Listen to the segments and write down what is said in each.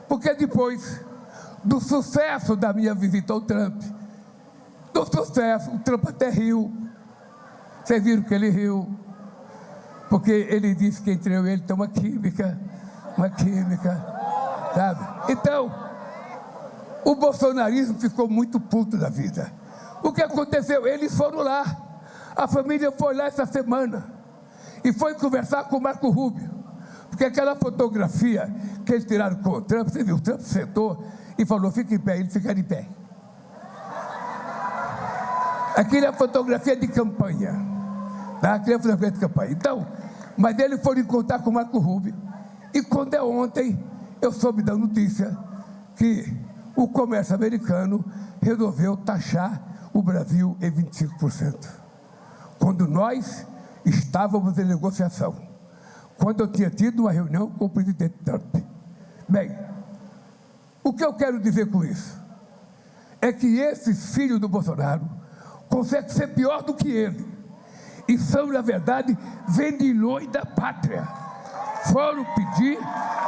Porque depois do sucesso da minha visita ao Trump, do sucesso, o Trump até riu. Vocês viram que ele riu? Porque ele disse que entre eu e ele tem uma química, sabe? Então, o bolsonarismo ficou muito puto da vida. O que aconteceu? Eles foram lá, a família foi lá essa semana e foi conversar com o Marco Rubio, porque aquela fotografia que eles tiraram com o Trump, você viu, o Trump sentou e falou, fica em pé, ele fica de pé. Aquilo é a fotografia de campanha, tá? Aquilo é a fotografia de campanha. Então, mas eles foram encontrar com o Marco Rubio, e quando é ontem, eu soube da notícia que o comércio americano resolveu taxar o Brasil em 25%. Quando nós estávamos em negociação, quando eu tinha tido uma reunião com o presidente Trump. Bem, o que eu quero dizer com isso? É que esses filhos do Bolsonaro conseguem ser pior do que ele. E são, na verdade, vendilhões da pátria. Foram pedir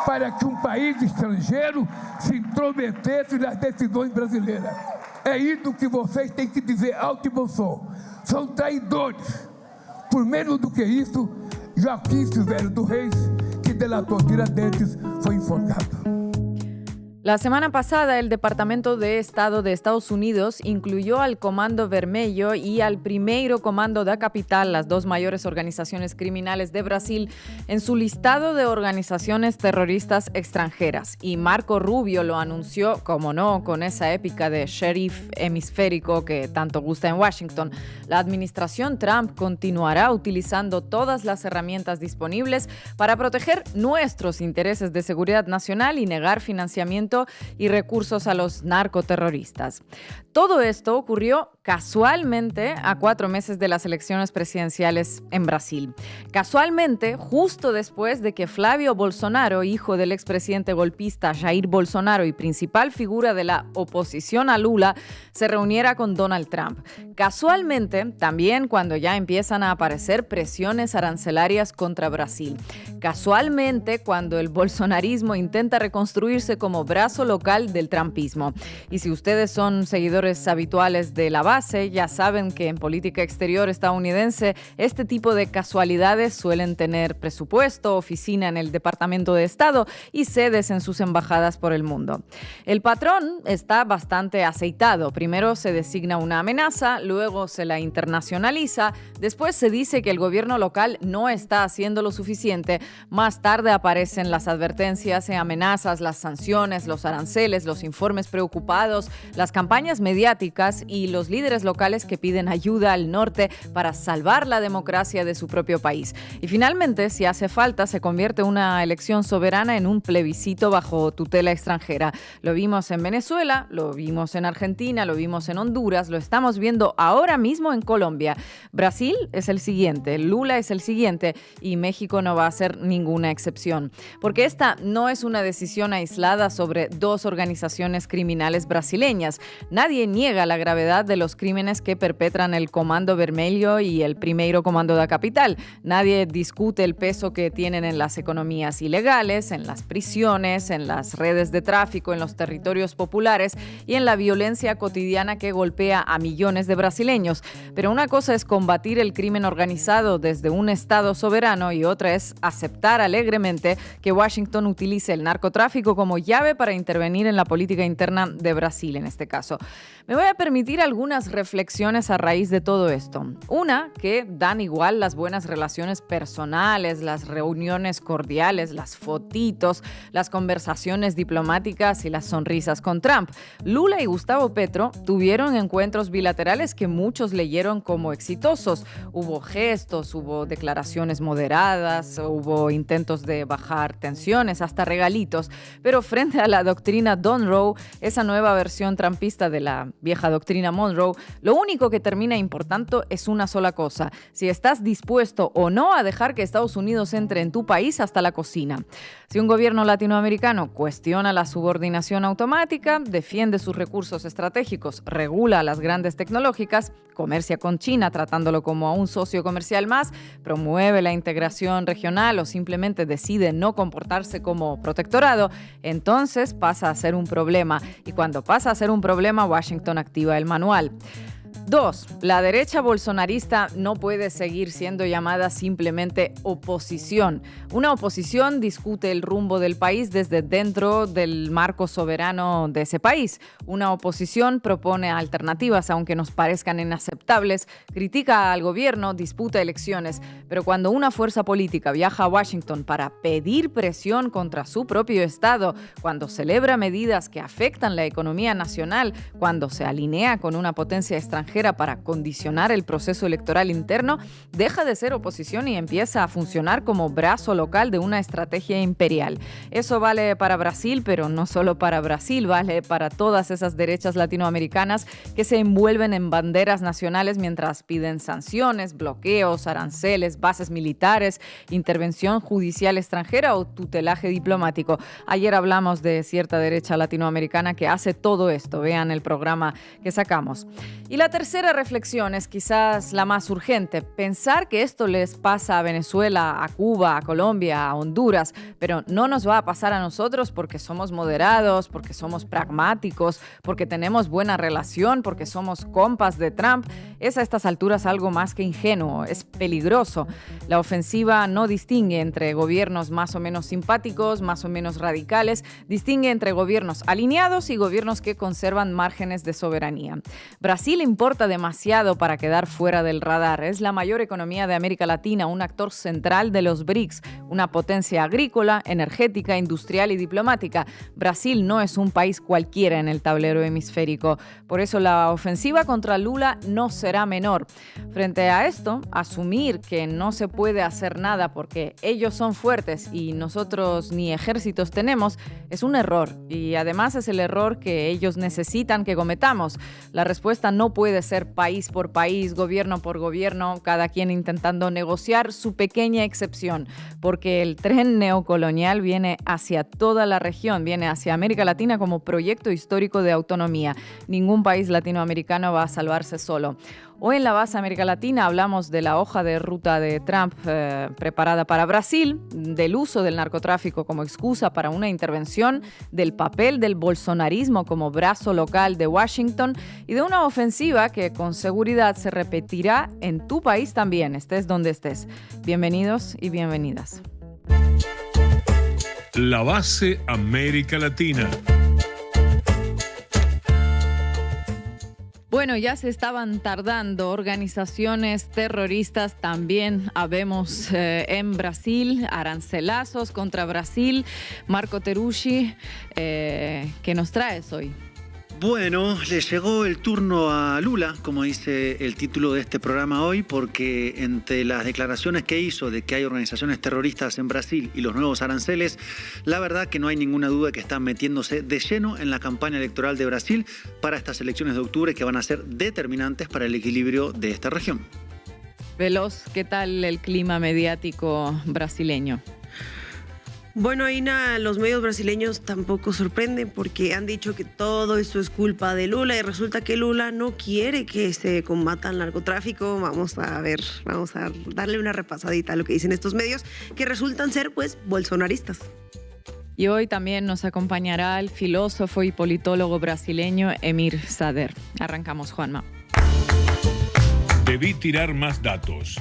para que um país estrangeiro se intrometesse nas decisões brasileiras. É isso que vocês têm que dizer alto e bom som. São traidores. Por menos do que isso, Joaquim Silvério dos Reis, que delatou Tiradentes, foi enforcado. La semana pasada, el Departamento de Estado de Estados Unidos incluyó al Comando Vermelho y al Primeiro Comando da Capital, las dos mayores organizaciones criminales de Brasil, en su listado de organizaciones terroristas extranjeras. Y Marco Rubio lo anunció, como no, con esa épica de sheriff hemisférico que tanto gusta en Washington. La administración Trump continuará utilizando todas las herramientas disponibles para proteger nuestros intereses de seguridad nacional y negar financiamiento y recursos a los narcoterroristas. Todo esto ocurrió casualmente a 4 meses de las elecciones presidenciales en Brasil. Casualmente, justo después de que Flávio Bolsonaro, hijo del expresidente golpista Jair Bolsonaro y principal figura de la oposición a Lula, se reuniera con Donald Trump. Casualmente, también cuando ya empiezan a aparecer presiones arancelarias contra Brasil. Casualmente, cuando el bolsonarismo intenta reconstruirse como brazo local del trumpismo. Y si ustedes son seguidores habituales de la base, ya saben que en política exterior estadounidense este tipo de casualidades suelen tener presupuesto, oficina en el Departamento de Estado y sedes en sus embajadas por el mundo. El patrón está bastante aceitado. Primero se designa una amenaza, luego se la internacionaliza, después se dice que el gobierno local no está haciendo lo suficiente, más tarde aparecen las advertencias y amenazas, las sanciones, los aranceles, los informes preocupados, las campañas mediáticas y los líderes locales que piden ayuda al norte para salvar la democracia de su propio país. Y finalmente, si hace falta, se convierte una elección soberana en un plebiscito bajo tutela extranjera. Lo vimos en Venezuela, lo vimos en Argentina, lo vimos en Honduras, lo estamos viendo ahora mismo en Colombia. Brasil es el siguiente, Lula es el siguiente y México no va a ser ninguna excepción. Porque esta no es una decisión aislada sobre dos organizaciones criminales brasileñas. Nadie niega la gravedad de los crímenes que perpetran el Comando Vermelho y el Primeiro Comando da Capital. Nadie discute el peso que tienen en las economías ilegales, en las prisiones, en las redes de tráfico, en los territorios populares y en la violencia cotidiana que golpea a millones de brasileños. Pero una cosa es combatir el crimen organizado desde un Estado soberano y otra es aceptar alegremente que Washington utilice el narcotráfico como llave para intervenir en la política interna de Brasil en este caso. Me voy a permitir algunas reflexiones a raíz de todo esto. Una, que dan igual las buenas relaciones personales, las reuniones cordiales, las fotitos, las conversaciones diplomáticas y las sonrisas con Trump. Lula y Gustavo Petro tuvieron encuentros bilaterales que muchos leyeron como exitosos. Hubo gestos, hubo declaraciones moderadas, hubo intentos de bajar tensiones, hasta regalitos. Pero frente a la doctrina Monroe, esa nueva versión trumpista de la vieja doctrina Monroe, lo único que termina importando es una sola cosa: si estás dispuesto o no a dejar que Estados Unidos entre en tu país hasta la cocina. Si un gobierno latinoamericano cuestiona la subordinación automática, defiende sus recursos estratégicos, regula a las grandes tecnológicas, comercia con China tratándolo como a un socio comercial más, promueve la integración regional o simplemente decide no comportarse como protectorado, entonces días pasa a ser un problema. Y cuando pasa a ser un problema, Washington activa el manual. 2. La derecha bolsonarista no puede seguir siendo llamada simplemente oposición. Una oposición discute el rumbo del país desde dentro del marco soberano de ese país. Una oposición propone alternativas, aunque nos parezcan inaceptables, critica al gobierno, disputa elecciones. Pero cuando una fuerza política viaja a Washington para pedir presión contra su propio Estado, cuando celebra medidas que afectan la economía nacional, cuando se alinea con una potencia extranjera para condicionar el proceso electoral interno, deja de ser oposición y empieza a funcionar como brazo local de una estrategia imperial. Eso vale para Brasil, pero no solo para Brasil, vale para todas esas derechas latinoamericanas que se envuelven en banderas nacionales mientras piden sanciones, bloqueos, aranceles, bases militares, intervención judicial extranjera o tutelaje diplomático. Ayer hablamos de cierta derecha latinoamericana que hace todo esto. Vean el programa que sacamos. Y la tercera reflexión es quizás la más urgente. Pensar que esto les pasa a Venezuela, a Cuba, a Colombia, a Honduras, pero no nos va a pasar a nosotros porque somos moderados, porque somos pragmáticos, porque tenemos buena relación, porque somos compas de Trump, es a estas alturas algo más que ingenuo, es peligroso. La ofensiva no distingue entre gobiernos más o menos simpáticos, más o menos radicales, distingue entre gobiernos alineados y gobiernos que conservan márgenes de soberanía. Brasil importa demasiado para quedar fuera del radar. Es la mayor economía de América Latina, un actor central de los BRICS, una potencia agrícola, energética, industrial y diplomática. Brasil no es un país cualquiera en el tablero hemisférico. Por eso la ofensiva contra Lula no será menor. Frente a esto, asumir que no se puede hacer nada porque ellos son fuertes y nosotros ni ejércitos tenemos es un error. Y además es el error que ellos necesitan que cometamos. La respuesta no puede ser país por país, gobierno por gobierno, cada quien intentando negociar su pequeña excepción, porque el tren neocolonial viene hacia toda la región, viene hacia América Latina como proyecto histórico de autonomía. Ningún país latinoamericano va a salvarse solo. Hoy en La Base América Latina hablamos de la hoja de ruta de Trump preparada para Brasil, del uso del narcotráfico como excusa para una intervención, del papel del bolsonarismo como brazo local de Washington y de una ofensiva que con seguridad se repetirá en tu país también, estés donde estés. Bienvenidos y bienvenidas. La Base América Latina. Bueno, ya se estaban tardando organizaciones terroristas, también habemos en Brasil, arancelazos contra Brasil. Marco Teruggi, ¿qué nos traes hoy? Bueno, le llegó el turno a Lula, como dice el título de este programa hoy, porque entre las declaraciones que hizo de que hay organizaciones terroristas en Brasil y los nuevos aranceles, la verdad que no hay ninguna duda de que están metiéndose de lleno en la campaña electoral de Brasil para estas elecciones de octubre que van a ser determinantes para el equilibrio de esta región. Veloz, ¿qué tal el clima mediático brasileño? Bueno, Ina, los medios brasileños tampoco sorprenden porque han dicho que todo esto es culpa de Lula y resulta que Lula no quiere que se combata el narcotráfico. Vamos a darle una repasadita a lo que dicen estos medios que resultan ser pues bolsonaristas. Y hoy también nos acompañará el filósofo y politólogo brasileño Emir Sader. Arrancamos, Juanma. Debí tirar más datos.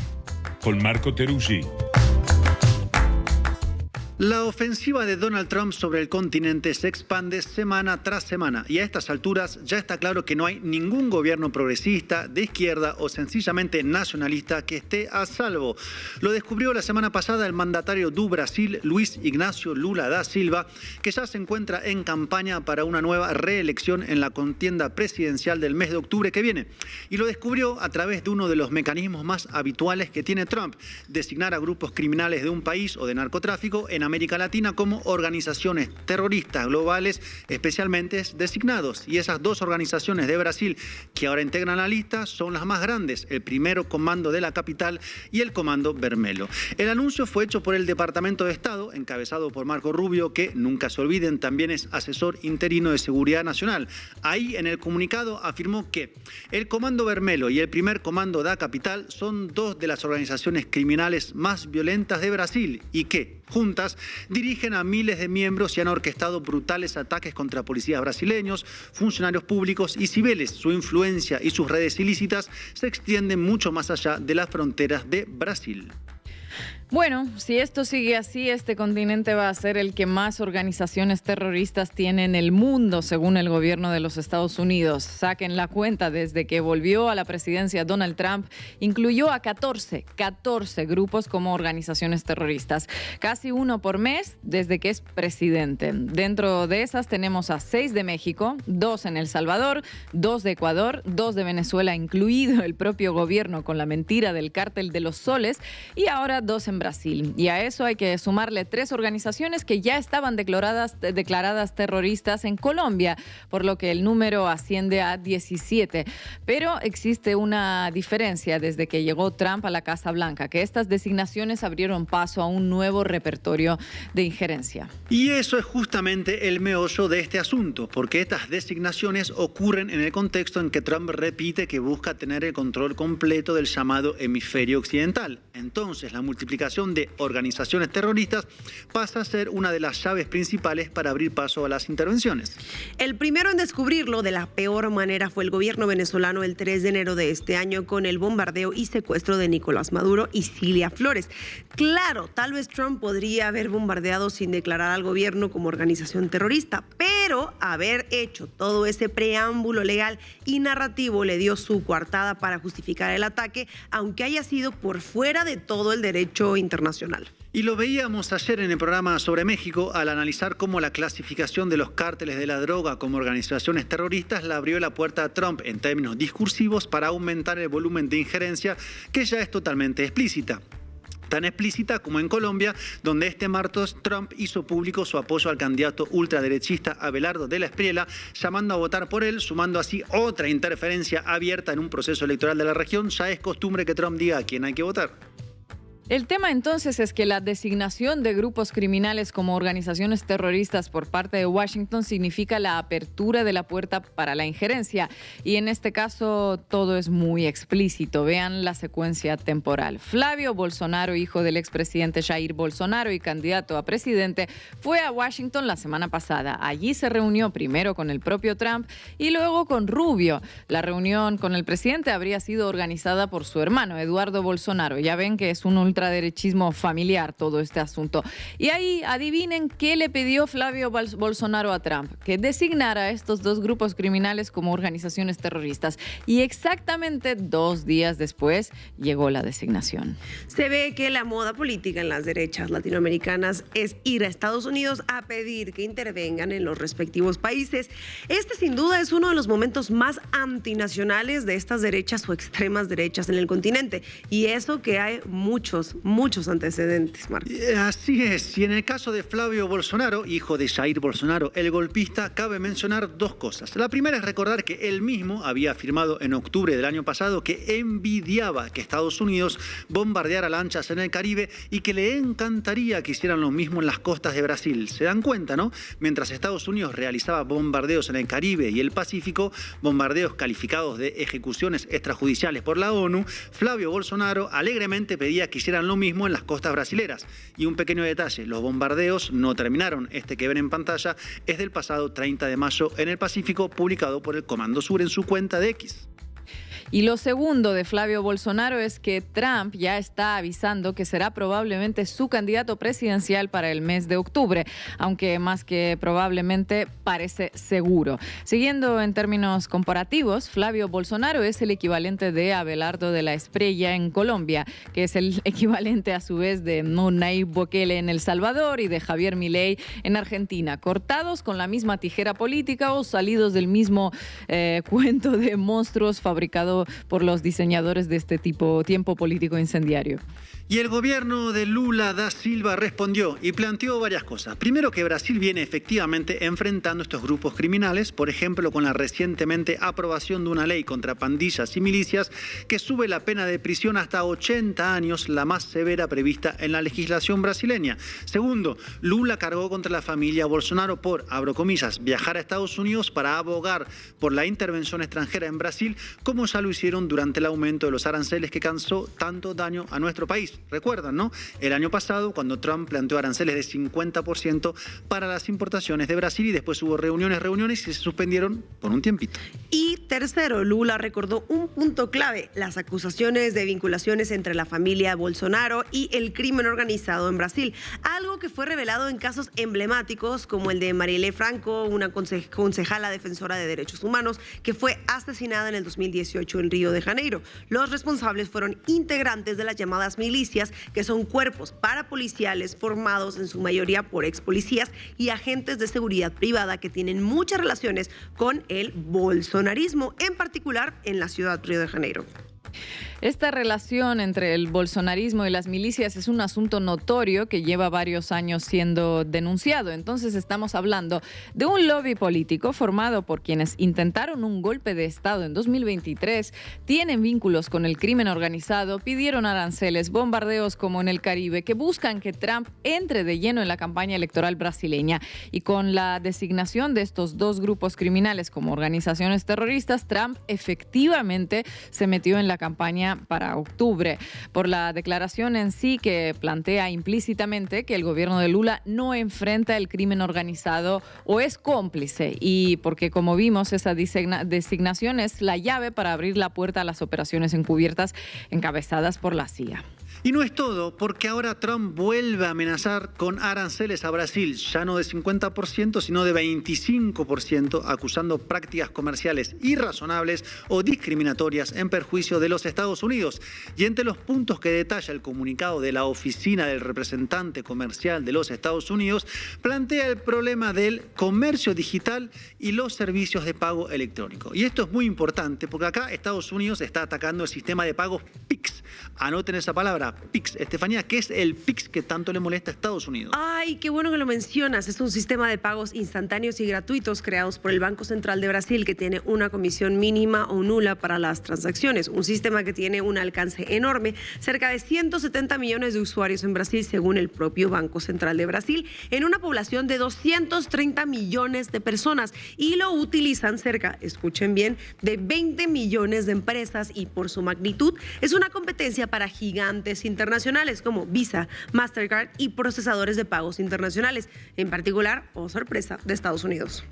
Con Marco Teruggi. La ofensiva de Donald Trump sobre el continente se expande semana tras semana y a estas alturas ya está claro que no hay ningún gobierno progresista, de izquierda o sencillamente nacionalista que esté a salvo. Lo descubrió la semana pasada el mandatario do Brasil, Luiz Inácio Lula da Silva, que ya se encuentra en campaña para una nueva reelección en la contienda presidencial del mes de octubre que viene. Y lo descubrió a través de uno de los mecanismos más habituales que tiene Trump, designar a grupos criminales de un país o de narcotráfico en América Latina como organizaciones terroristas globales especialmente designados. Y esas dos organizaciones de Brasil que ahora integran la lista son las más grandes, el primero Comando de la Capital y el Comando Vermelho. El anuncio fue hecho por el Departamento de Estado, encabezado por Marco Rubio, que, nunca se olviden, también es asesor interino de Seguridad Nacional. Ahí en el comunicado afirmó que el Comando Vermelho y el primer Comando da Capital son dos de las organizaciones criminales más violentas de Brasil y que juntas dirigen a miles de miembros y han orquestado brutales ataques contra policías brasileños, funcionarios públicos y civiles. Su influencia y sus redes ilícitas se extienden mucho más allá de las fronteras de Brasil. Bueno, si esto sigue así, este continente va a ser el que más organizaciones terroristas tiene en el mundo, según el gobierno de los Estados Unidos. Saquen la cuenta, desde que volvió a la presidencia Donald Trump, incluyó a 14 grupos como organizaciones terroristas. Casi uno por mes desde que es presidente. Dentro de esas tenemos a 6 de México, 2 en El Salvador, 2 de Ecuador, 2 de Venezuela, incluido el propio gobierno con la mentira del cártel de los soles, y ahora 2 en Brasil. Y a eso hay que sumarle 3 organizaciones que ya estaban declaradas terroristas en Colombia, por lo que el número asciende a 17. Pero existe una diferencia desde que llegó Trump a la Casa Blanca, que estas designaciones abrieron paso a un nuevo repertorio de injerencia. Y eso es justamente el meollo de este asunto, porque estas designaciones ocurren en el contexto en que Trump repite que busca tener el control completo del llamado hemisferio occidental. Entonces, la multiplicación de organizaciones terroristas pasa a ser una de las llaves principales para abrir paso a las intervenciones. El primero en descubrirlo de la peor manera fue el gobierno venezolano el 3 de enero de este año con el bombardeo y secuestro de Nicolás Maduro y Cilia Flores. Claro, tal vez Trump podría haber bombardeado sin declarar al gobierno como organización terrorista, pero haber hecho todo ese preámbulo legal y narrativo le dio su coartada para justificar el ataque, aunque haya sido por fuera de todo el derecho internacional. Y lo veíamos ayer en el programa sobre México al analizar cómo la clasificación de los cárteles de la droga como organizaciones terroristas le abrió la puerta a Trump en términos discursivos para aumentar el volumen de injerencia que ya es totalmente explícita. Tan explícita como en Colombia, donde este martes Trump hizo público su apoyo al candidato ultraderechista Abelardo de la Espriella, llamando a votar por él, sumando así otra interferencia abierta en un proceso electoral de la región. Ya es costumbre que Trump diga a quién hay que votar. El tema entonces es que la designación de grupos criminales como organizaciones terroristas por parte de Washington significa la apertura de la puerta para la injerencia. Y en este caso todo es muy explícito. Vean la secuencia temporal. Flavio Bolsonaro, hijo del expresidente Jair Bolsonaro y candidato a presidente, fue a Washington la semana pasada. Allí se reunió primero con el propio Trump y luego con Rubio. La reunión con el presidente habría sido organizada por su hermano, Eduardo Bolsonaro. Ya ven que es un ultraderechismo familiar todo este asunto. Y ahí adivinen qué le pidió Flavio Bolsonaro a Trump: que designara a estos 2 grupos criminales como organizaciones terroristas. Y exactamente 2 días después llegó la designación. Se ve que la moda política en las derechas latinoamericanas es ir a Estados Unidos a pedir que intervengan en los respectivos países. Este sin duda es uno de los momentos más antinacionales de estas derechas o extremas derechas en el continente. Y eso que hay muchos antecedentes, Marcos. Así es. Y en el caso de Flavio Bolsonaro, hijo de Jair Bolsonaro, el golpista, cabe mencionar 2 cosas. La primera es recordar que él mismo había afirmado en octubre del año pasado que envidiaba que Estados Unidos bombardeara lanchas en el Caribe y que le encantaría que hicieran lo mismo en las costas de Brasil. ¿Se dan cuenta, no? Mientras Estados Unidos realizaba bombardeos en el Caribe y el Pacífico, bombardeos calificados de ejecuciones extrajudiciales por la ONU, Flavio Bolsonaro alegremente pedía que hicieran lo mismo en las costas brasileras. Y un pequeño detalle: los bombardeos no terminaron. Este que ven en pantalla es del pasado 30 de mayo en el Pacífico, publicado por el Comando Sur en su cuenta de X. Y lo segundo de Flavio Bolsonaro es que Trump ya está avisando que será probablemente su candidato presidencial para el mes de octubre, aunque más que probablemente parece seguro. Siguiendo en términos comparativos, Flavio Bolsonaro es el equivalente de Abelardo de la Espriella en Colombia, que es el equivalente a su vez de Nayib Bukele en El Salvador y de Javier Milei en Argentina, cortados con la misma tijera política o salidos del mismo cuento de monstruos fabricados por los diseñadores de este tiempo político incendiario. Y el gobierno de Lula da Silva respondió y planteó varias cosas. Primero, que Brasil viene efectivamente enfrentando estos grupos criminales, por ejemplo, con la recientemente aprobación de una ley contra pandillas y milicias que sube la pena de prisión hasta 80 años, la más severa prevista en la legislación brasileña. Segundo, Lula cargó contra la familia Bolsonaro por, abro comillas, viajar a Estados Unidos para abogar por la intervención extranjera en Brasil, como ya lo hicieron durante el aumento de los aranceles que causó tanto daño a nuestro país. Recuerdan, ¿no? El año pasado, cuando Trump planteó aranceles de 50% para las importaciones de Brasil y después hubo reuniones y se suspendieron por un tiempito. Y tercero, Lula recordó un punto clave: las acusaciones de vinculaciones entre la familia Bolsonaro y el crimen organizado en Brasil. Algo que fue revelado en casos emblemáticos como el de Marielle Franco, una concejala defensora de derechos humanos que fue asesinada en el 2018 en Río de Janeiro. Los responsables fueron integrantes de las llamadas milicias, que son cuerpos parapoliciales formados en su mayoría por ex policías y agentes de seguridad privada que tienen muchas relaciones con el bolsonarismo, en particular en la ciudad de Río de Janeiro. Esta relación entre el bolsonarismo y las milicias es un asunto notorio que lleva varios años siendo denunciado. Entonces estamos hablando de un lobby político formado por quienes intentaron un golpe de Estado en 2023, tienen vínculos con el crimen organizado, pidieron aranceles, bombardeos como en el Caribe, que buscan que Trump entre de lleno en la campaña electoral brasileña. Y con la designación de estos dos grupos criminales como organizaciones terroristas, Trump efectivamente se metió en la campaña para octubre, por la declaración en sí que plantea implícitamente que el gobierno de Lula no enfrenta el crimen organizado o es cómplice, y porque, como vimos, esa designación es la llave para abrir la puerta a las operaciones encubiertas encabezadas por la CIA. Y no es todo, porque ahora Trump vuelve a amenazar con aranceles a Brasil, ya no de 50%, sino de 25%, acusando prácticas comerciales irrazonables o discriminatorias en perjuicio de los Estados Unidos. Y entre los puntos que detalla el comunicado de la Oficina del Representante Comercial de los Estados Unidos, plantea el problema del comercio digital y los servicios de pago electrónico. Y esto es muy importante, porque acá Estados Unidos está atacando el sistema de pagos PIX. Anoten esa palabra, PIX. Estefanía, ¿qué es el PIX que tanto le molesta a Estados Unidos? Ay, qué bueno que lo mencionas. Es un sistema de pagos instantáneos y gratuitos creados por el Banco Central de Brasil, que tiene una comisión mínima o nula para las transacciones. Un sistema que tiene un alcance enorme, cerca de 170 millones de usuarios en Brasil, según el propio Banco Central de Brasil, en una población de 230 millones de personas. Y lo utilizan cerca, escuchen bien, de 20 millones de empresas, y por su magnitud es una competencia para gigantes internacionales como Visa, Mastercard y procesadores de pagos internacionales, en particular, oh sorpresa, de Estados Unidos.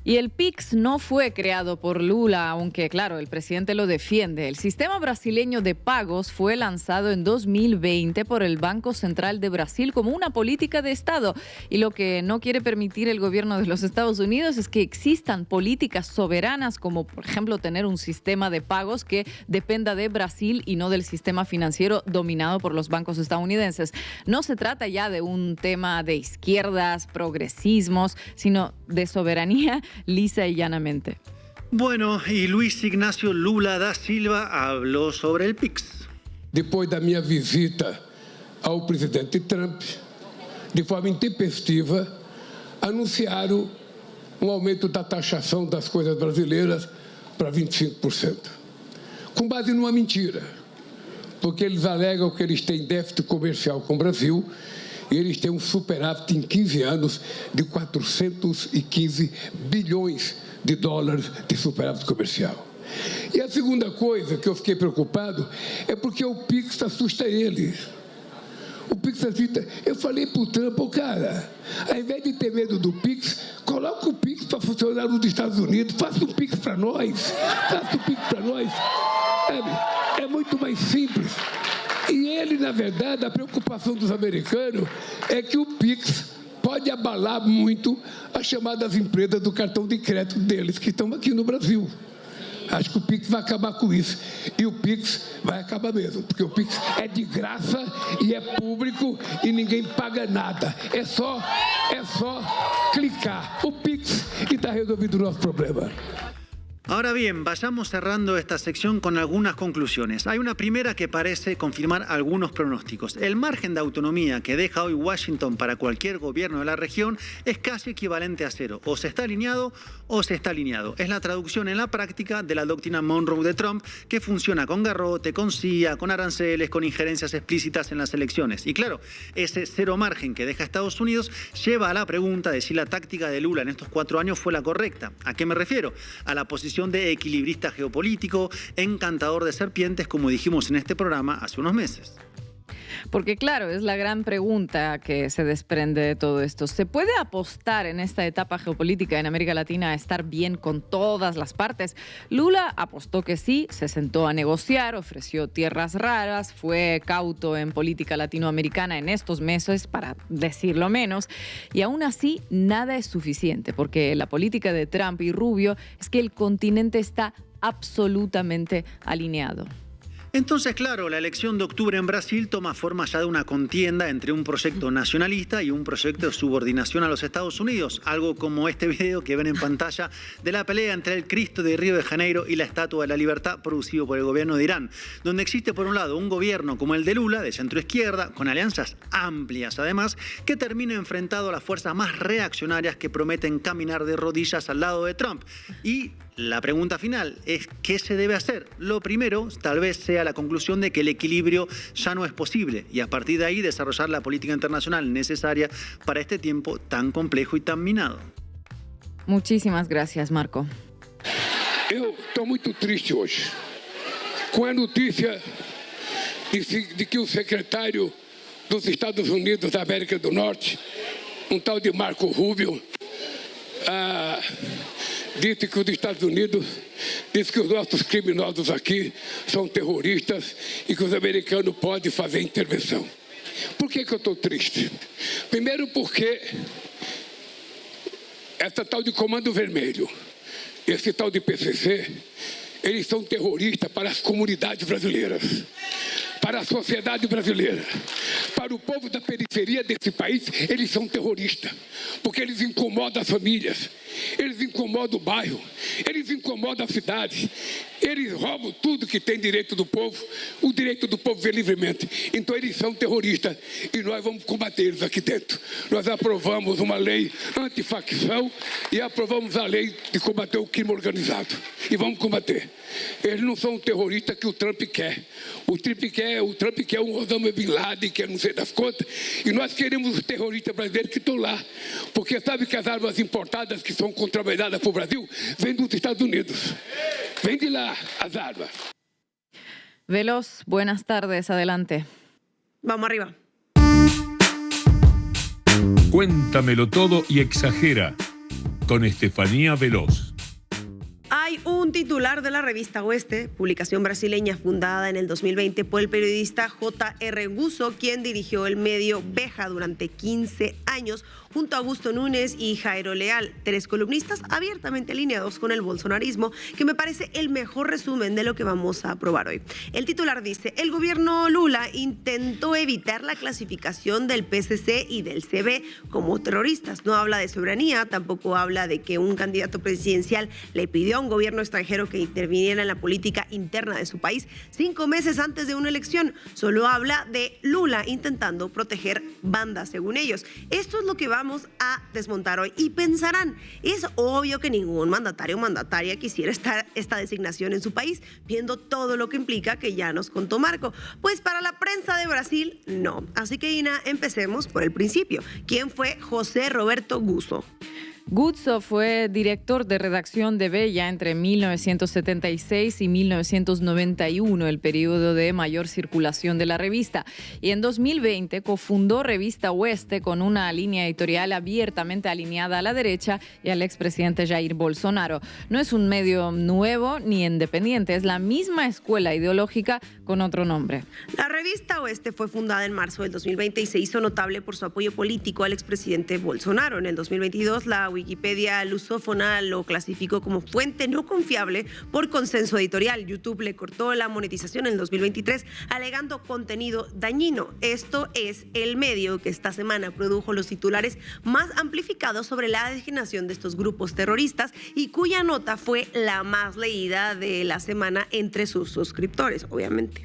Y el PIX no fue creado por Lula, aunque claro, el presidente lo defiende. El sistema brasileño de pagos fue lanzado en 2020 por el Banco Central de Brasil como una política de Estado. Y lo que no quiere permitir el gobierno de los Estados Unidos es que existan políticas soberanas, como por ejemplo tener un sistema de pagos que dependa de Brasil y no del sistema financiero dominado por los bancos estadounidenses. No se trata ya de un tema de izquierdas, progresismos, sino de soberanía lisa y llanamente. Bueno, y Luis Ignacio Lula da Silva habló sobre el PIX. Depois da minha visita ao presidente Trump, de forma intempestiva, anunciaram aumento da taxação das coisas brasileiras para 25%. Com base numa mentira, porque eles alegam que eles têm déficit comercial com o Brasil e eles têm superávit em 15 anos de 415 bilhões de dólares de superávit comercial. E a segunda coisa que eu fiquei preocupado é porque o PIX assusta eles. O PIX assusta. Eu falei para o Trump, cara, ao invés de ter medo do PIX, coloca o PIX para funcionar nos Estados Unidos, faça um PIX para nós, É muito mais simples. E ele, na verdade, a preocupação dos americanos é que o PIX pode abalar muito as chamadas empresas do cartão de crédito deles, que estão aqui no Brasil. Acho que o PIX vai acabar com isso. E o PIX vai acabar mesmo, porque o PIX é de graça e é público e ninguém paga nada. É só clicar. O PIX e está resolvido o nosso problema. Ahora bien, vayamos cerrando esta sección con algunas conclusiones. Hay una primera que parece confirmar algunos pronósticos. El margen de autonomía que deja hoy Washington para cualquier gobierno de la región es casi equivalente a cero. O se está alineado o se está alineado. Es la traducción en la práctica de la doctrina Monroe de Trump, que funciona con garrote, con CIA, con aranceles, con injerencias explícitas en las elecciones. Y claro, ese cero margen que deja Estados Unidos lleva a la pregunta de si la táctica de Lula en estos 4 años fue la correcta. ¿A qué me refiero? A la posición de equilibrista geopolítico, encantador de serpientes, como dijimos en este programa hace unos meses. Porque claro, es la gran pregunta que se desprende de todo esto. ¿Se puede apostar en esta etapa geopolítica en América Latina a estar bien con todas las partes? Lula apostó que sí, se sentó a negociar, ofreció tierras raras, fue cauto en política latinoamericana en estos meses, para decirlo menos, y aún así nada es suficiente, porque la política de Trump y Rubio es que el continente está absolutamente alineado. Entonces, claro, la elección de octubre en Brasil toma forma ya de una contienda entre un proyecto nacionalista y un proyecto de subordinación a los Estados Unidos, algo como este video que ven en pantalla de la pelea entre el Cristo de Río de Janeiro y la Estatua de la Libertad producido por el gobierno de Irán, donde existe por un lado un gobierno como el de Lula, de centro-izquierda, con alianzas amplias además, que termina enfrentado a las fuerzas más reaccionarias que prometen caminar de rodillas al lado de Trump. Y la pregunta final es ¿qué se debe hacer? Lo primero tal vez sea la conclusión de que el equilibrio ya no es posible y a partir de ahí desarrollar la política internacional necesaria para este tiempo tan complejo y tan minado. Muchísimas gracias, Marco. Eu estou muito triste hoje com a notícia de que o secretário dos Estados Unidos da América do Norte, tal de Marco Rubio, disse que os Estados Unidos, disse que os nossos criminosos aqui são terroristas e que os americanos podem fazer intervenção. Por que eu estou triste? Primeiro porque essa tal de Comando Vermelho, esse tal de PCC, eles são terroristas para as comunidades brasileiras, para a sociedade brasileira, para o povo da periferia desse país, eles são terroristas, porque eles incomodam as famílias, eles incomodam o bairro, eles incomodam a cidade, eles roubam tudo que tem direito do povo, o direito do povo ver livremente. Então eles são terroristas e nós vamos combater eles aqui dentro. Nós aprovamos uma lei antifacção e aprovamos a lei de combater o crime organizado. E vamos combater. Eles não são terroristas que o Trump quer. O Trump quer um Osama Bin Laden, que é não sei das contas, e nós queremos os terroristas brasileiros que estão lá. Porque sabe que as armas importadas que são contrabandeadas para o Brasil vêm dos Estados Unidos. Vem de lá as armas. Veloz, buenas tardes, adelante. Vamos arriba. Cuéntamelo todo y exagera con Estefanía Veloz. Hay un titular de la revista Oeste, publicación brasileña fundada en el 2020 por el periodista J.R. Guzzo, quien dirigió el medio Veja durante 15 años, junto a Augusto Núñez y Jairo Leal, 3 columnistas abiertamente alineados con el bolsonarismo, que me parece el mejor resumen de lo que vamos a aprobar hoy. El titular dice: el gobierno Lula intentó evitar la clasificación del PCC y del CB como terroristas. No habla de soberanía, tampoco habla de que un candidato presidencial le pidió a un gobierno extranjero que interviniera en la política interna de su país 5 meses antes de una elección. Solo habla de Lula intentando proteger bandas, según ellos. Esto es lo que vamos a desmontar hoy. Y pensarán, es obvio que ningún mandatario o mandataria quisiera esta designación en su país, viendo todo lo que implica, que ya nos contó Marco. Pues para la prensa de Brasil, no. Así que, Ina, empecemos por el principio. ¿Quién fue José Roberto Guzzo? Guzzo fue director de redacción de Veja entre 1976 y 1991, el periodo de mayor circulación de la revista. Y en 2020 cofundó Revista Oeste con una línea editorial abiertamente alineada a la derecha y al expresidente Jair Bolsonaro. No es un medio nuevo ni independiente, es la misma escuela ideológica con otro nombre. La Revista Oeste fue fundada en marzo del 2020 y se hizo notable por su apoyo político al expresidente Bolsonaro. En el 2022, la Wikipedia lusófona lo clasificó como fuente no confiable por consenso editorial. YouTube le cortó la monetización en el 2023 alegando contenido dañino. Esto es el medio que esta semana produjo los titulares más amplificados sobre la designación de estos grupos terroristas y cuya nota fue la más leída de la semana entre sus suscriptores, obviamente.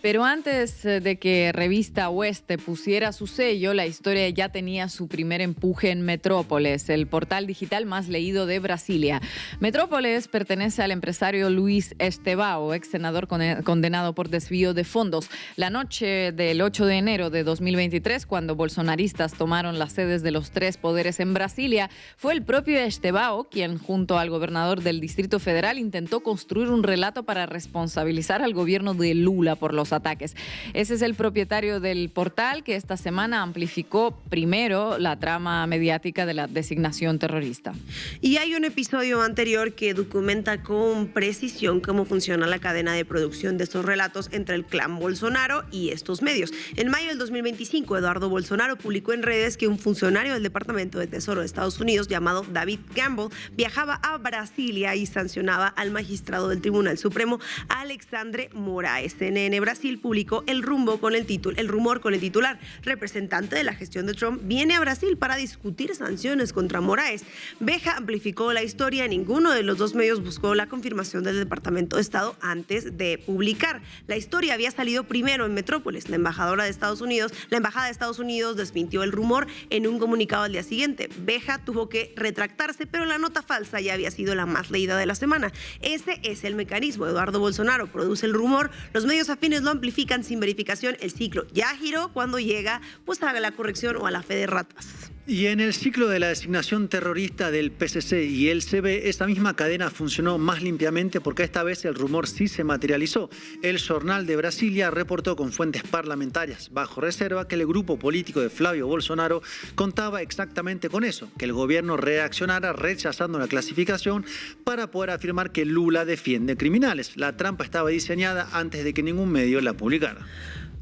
Pero antes de que Revista Oeste pusiera su sello, la historia ya tenía su primer empuje en Metrópolis, el portal digital más leído de Brasilia. Metrópolis pertenece al empresario Luis Estevão, ex senador condenado por desvío de fondos. La noche del 8 de enero de 2023, cuando bolsonaristas tomaron las sedes de los 3 poderes en Brasilia, fue el propio Estevão quien, junto al gobernador del Distrito Federal, intentó construir un relato para responsabilizar al gobierno de Lula por los ataques. Ese es el propietario del portal que esta semana amplificó primero la trama mediática de la designación terrorista. Y hay un episodio anterior que documenta con precisión cómo funciona la cadena de producción de estos relatos entre el clan Bolsonaro y estos medios. En mayo del 2025, Eduardo Bolsonaro publicó en redes que un funcionario del Departamento de Tesoro de Estados Unidos llamado David Gamble viajaba a Brasilia y sancionaba al magistrado del Tribunal Supremo Alexandre Moraes. CNN Brasil publicó el rumor con el titular: representante de la gestión de Trump viene a Brasil para discutir sanciones contra Moraes. Veja amplificó la historia. Ninguno de los dos medios buscó la confirmación del Departamento de Estado antes de publicar. La historia había salido primero en Metrópolis. La embajada de Estados Unidos desmintió el rumor en un comunicado al día siguiente. Veja tuvo que retractarse, pero la nota falsa ya había sido la más leída de la semana. Ese es el mecanismo. Eduardo Bolsonaro produce el rumor, los medios afines lo amplifican sin verificación. El ciclo ya giró cuando llega a la corrección o a la fe de ratas. Y en el ciclo de la designación terrorista del PCC y el CB, esa misma cadena funcionó más limpiamente porque esta vez el rumor sí se materializó. El Jornal de Brasilia reportó con fuentes parlamentarias bajo reserva que el grupo político de Flavio Bolsonaro contaba exactamente con eso, que el gobierno reaccionara rechazando la clasificación para poder afirmar que Lula defiende criminales. La trampa estaba diseñada antes de que ningún medio la publicara.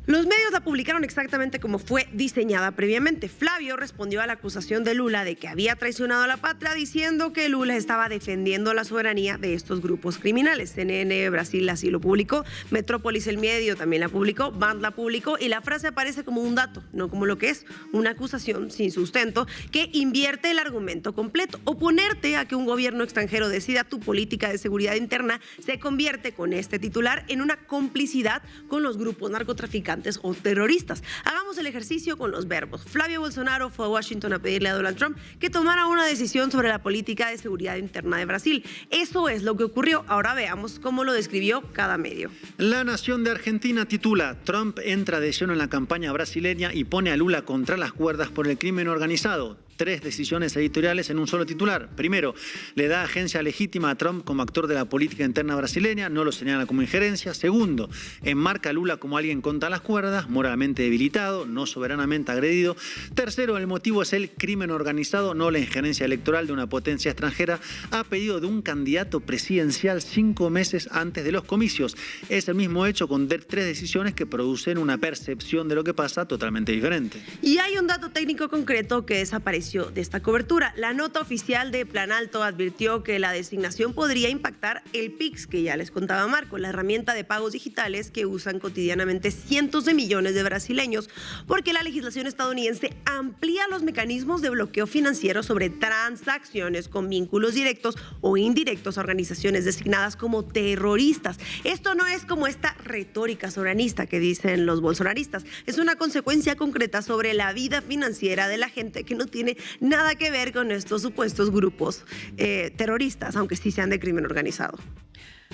Los medios la publicaron exactamente como fue diseñada previamente. Flavio respondió a la acusación de Lula de que había traicionado a la patria diciendo que Lula estaba defendiendo la soberanía de estos grupos criminales. CNN Brasil así lo publicó, Metrópolis el medio también la publicó, Band la publicó y la frase aparece como un dato, no como lo que es, una acusación sin sustento que invierte el argumento completo. Oponerte a que un gobierno extranjero decida tu política de seguridad interna se convierte con este titular en una complicidad con los grupos narcotraficantes o terroristas. Hagamos el ejercicio con los verbos. Flavio Bolsonaro fue a Washington a pedirle a Donald Trump que tomara una decisión sobre la política de seguridad interna de Brasil. Eso es lo que ocurrió. Ahora veamos cómo lo describió cada medio. La Nación de Argentina titula: Trump entra de lleno en la campaña brasileña y pone a Lula contra las cuerdas por el crimen organizado. 3 decisiones editoriales en un solo titular. Primero, le da agencia legítima a Trump como actor de la política interna brasileña, no lo señala como injerencia. Segundo, enmarca a Lula como alguien contra las cuerdas, moralmente debilitado, no soberanamente agredido. Tercero, el motivo es el crimen organizado, no la injerencia electoral de una potencia extranjera a pedido de un candidato presidencial 5 meses antes de los comicios. Es el mismo hecho con 3 decisiones que producen una percepción de lo que pasa totalmente diferente. Y hay un dato técnico concreto que desapareció de esta cobertura. La nota oficial de Plan Alto advirtió que la designación podría impactar el PIX, que ya les contaba Marco, la herramienta de pagos digitales que usan cotidianamente cientos de millones de brasileños, porque la legislación estadounidense amplía los mecanismos de bloqueo financiero sobre transacciones con vínculos directos o indirectos a organizaciones designadas como terroristas. Esto no es como esta retórica soberanista que dicen los bolsonaristas, es una consecuencia concreta sobre la vida financiera de la gente que no tiene nada que ver con estos supuestos grupos terroristas, aunque sí sean de crimen organizado.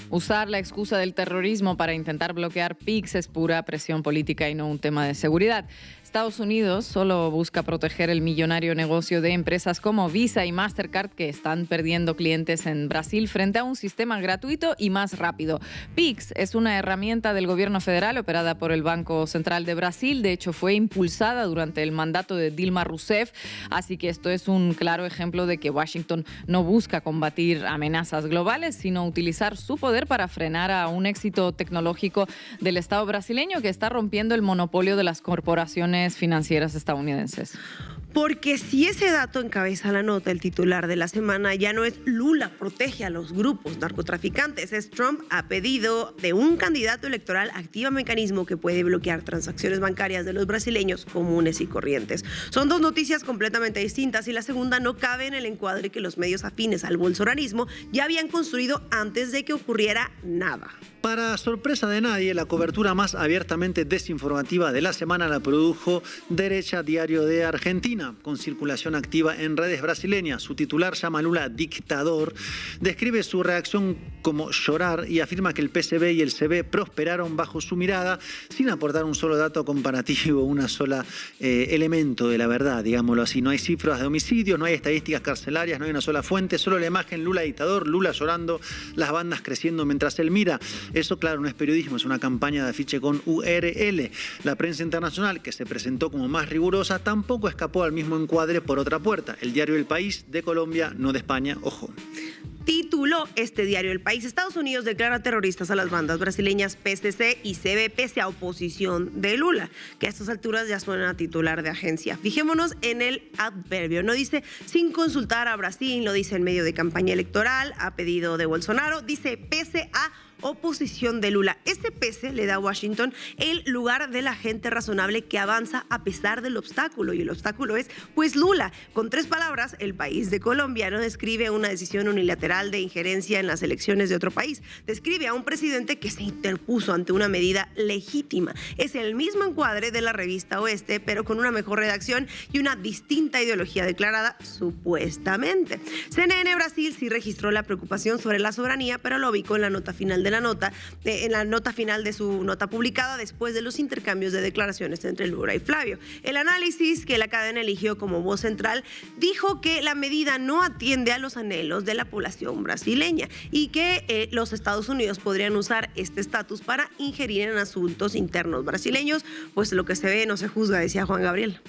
Usar la excusa del terrorismo para intentar bloquear PIX es pura presión política y no un tema de seguridad. Estados Unidos solo busca proteger el millonario negocio de empresas como Visa y Mastercard que están perdiendo clientes en Brasil frente a un sistema gratuito y más rápido. PIX es una herramienta del gobierno federal operada por el Banco Central de Brasil. De hecho, fue impulsada durante el mandato de Dilma Rousseff. Así que esto es un claro ejemplo de que Washington no busca combatir amenazas globales, sino utilizar su poder para frenar a un éxito tecnológico del Estado brasileño que está rompiendo el monopolio de las corporaciones financieras estadounidenses. Porque si ese dato encabeza la nota, el titular de la semana ya no es Lula protege a los grupos narcotraficantes, es Trump a pedido de un candidato electoral activa mecanismo que puede bloquear transacciones bancarias de los brasileños comunes y corrientes. Son dos noticias completamente distintas y la segunda no cabe en el encuadre que los medios afines al bolsonarismo ya habían construido antes de que ocurriera nada. Para sorpresa de nadie, la cobertura más abiertamente desinformativa de la semana la produjo Derecha, Diario de Argentina. China, con circulación activa en redes brasileñas. Su titular llama a Lula dictador, describe su reacción como llorar y afirma que el PCB y el CB prosperaron bajo su mirada sin aportar un solo dato comparativo, una sola elemento de la verdad, digámoslo así. No hay cifras de homicidios, no hay estadísticas carcelarias, no hay una sola fuente, solo la imagen Lula dictador, Lula llorando, las bandas creciendo mientras él mira. Eso, claro, no es periodismo, es una campaña de afiche con URL. La prensa internacional, que se presentó como más rigurosa, tampoco escapó al mismo encuadre por otra puerta. El diario El País de Colombia, no de España, ojo. Tituló este diario El País: Estados Unidos declara terroristas a las bandas brasileñas PCC y CB pese a oposición de Lula, que a estas alturas ya suena a titular de agencia. Fijémonos en el adverbio. No dice sin consultar a Brasil, lo dice en medio de campaña electoral, a pedido de Bolsonaro, dice pese a oposición de Lula. Este pese le da a Washington el lugar de la gente razonable que avanza a pesar del obstáculo, y el obstáculo es, pues, Lula. Con 3 palabras, El País de Colombia no describe una decisión unilateral de injerencia en las elecciones de otro país, describe a un presidente que se interpuso ante una medida legítima. Es el mismo encuadre de la revista Oeste, pero con una mejor redacción y una distinta ideología declarada, supuestamente. CNN Brasil sí registró la preocupación sobre la soberanía, pero lo ubicó en la nota final de en la nota final de su nota publicada después de los intercambios de declaraciones entre Lula y Flavio. El análisis que la cadena eligió como voz central dijo que la medida no atiende a los anhelos de la población brasileña y que los Estados Unidos podrían usar este estatus para ingerir en asuntos internos brasileños, pues lo que se ve no se juzga, decía Juan Gabriel.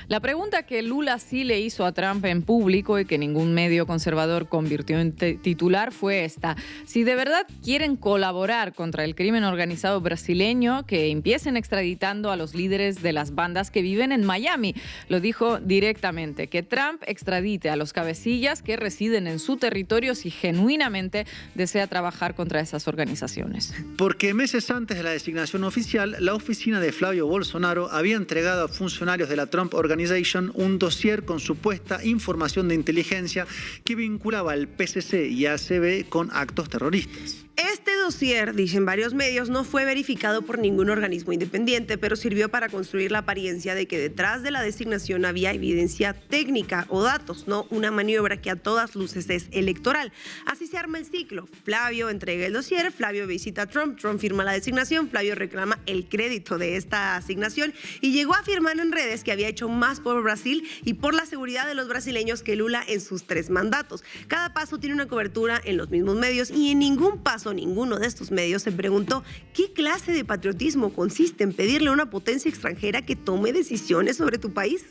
La pregunta que Lula sí le hizo a Trump en público y que ningún medio conservador convirtió en titular fue esta: si de verdad quieren colaborar contra el crimen organizado brasileño, que empiecen extraditando a los líderes de las bandas que viven en Miami. Lo dijo directamente, que Trump extradite a los cabecillas que residen en su territorio si genuinamente desea trabajar contra esas organizaciones. Porque meses antes de la designación oficial, la oficina de Flavio Bolsonaro había entregado a funcionarios de la Trump Organization un dossier con supuesta información de inteligencia que vinculaba al PCC y al CB con actos terroristas. Este dossier, dicen varios medios, no fue verificado por ningún organismo independiente, pero sirvió para construir la apariencia de que detrás de la designación había evidencia técnica o datos, no una maniobra que a todas luces es electoral. Así se arma el ciclo. Flavio entrega el dossier, Flavio visita a Trump, Trump firma la designación, Flavio reclama el crédito de esta asignación y llegó a afirmar en redes que había hecho más por Brasil y por la seguridad de los brasileños que Lula en sus 3 mandatos. Cada paso tiene una cobertura en los mismos medios y en ningún paso ninguno de estos medios se preguntó qué clase de patriotismo consiste en pedirle a una potencia extranjera que tome decisiones sobre tu país.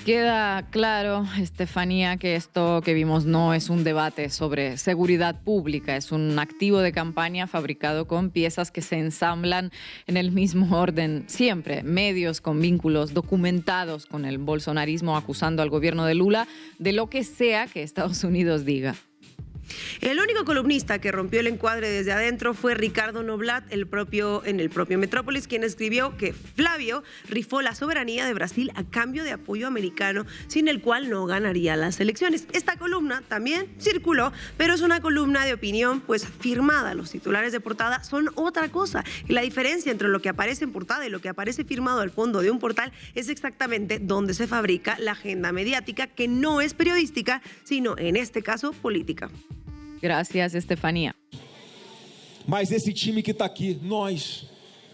Queda claro, Estefanía, que esto que vimos no es un debate sobre seguridad pública, es un activo de campaña fabricado con piezas que se ensamblan en el mismo orden siempre. Medios con vínculos documentados con el bolsonarismo acusando al gobierno de Lula de lo que sea que Estados Unidos diga. El único columnista que rompió el encuadre desde adentro fue Ricardo Noblat, en el propio Metrópolis, quien escribió que Flavio rifó la soberanía de Brasil a cambio de apoyo americano, sin el cual no ganaría las elecciones. Esta columna también circuló, pero es una columna de opinión pues firmada. Los titulares de portada son otra cosa. Y la diferencia entre lo que aparece en portada y lo que aparece firmado al fondo de un portal es exactamente donde se fabrica la agenda mediática, que no es periodística, sino en este caso política. Gracias, Estefanía. Mas esse time que está aqui, nós,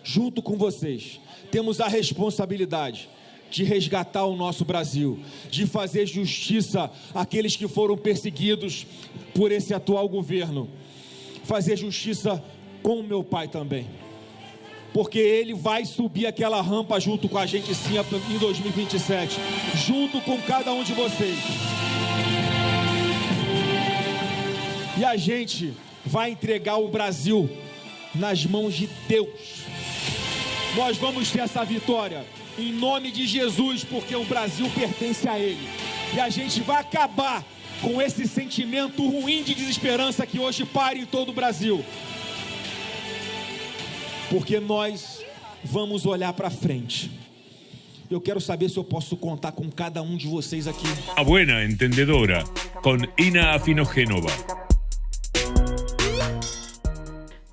junto com vocês, temos a responsabilidade de resgatar o nosso Brasil, de fazer justiça àqueles que foram perseguidos por esse atual governo, fazer justiça com o meu pai também, porque ele vai subir aquela rampa junto com a gente sim em 2027, junto com cada um de vocês. E a gente vai entregar o Brasil nas mãos de Deus. Nós vamos ter essa vitória em nome de Jesus, porque o Brasil pertence a Ele. E a gente vai acabar com esse sentimento ruim de desesperança que hoje paira em todo o Brasil. Porque nós vamos olhar para frente. Eu quero saber se eu posso contar com cada um de vocês aqui. A Buena Entendedora, con Ina Afinogénova.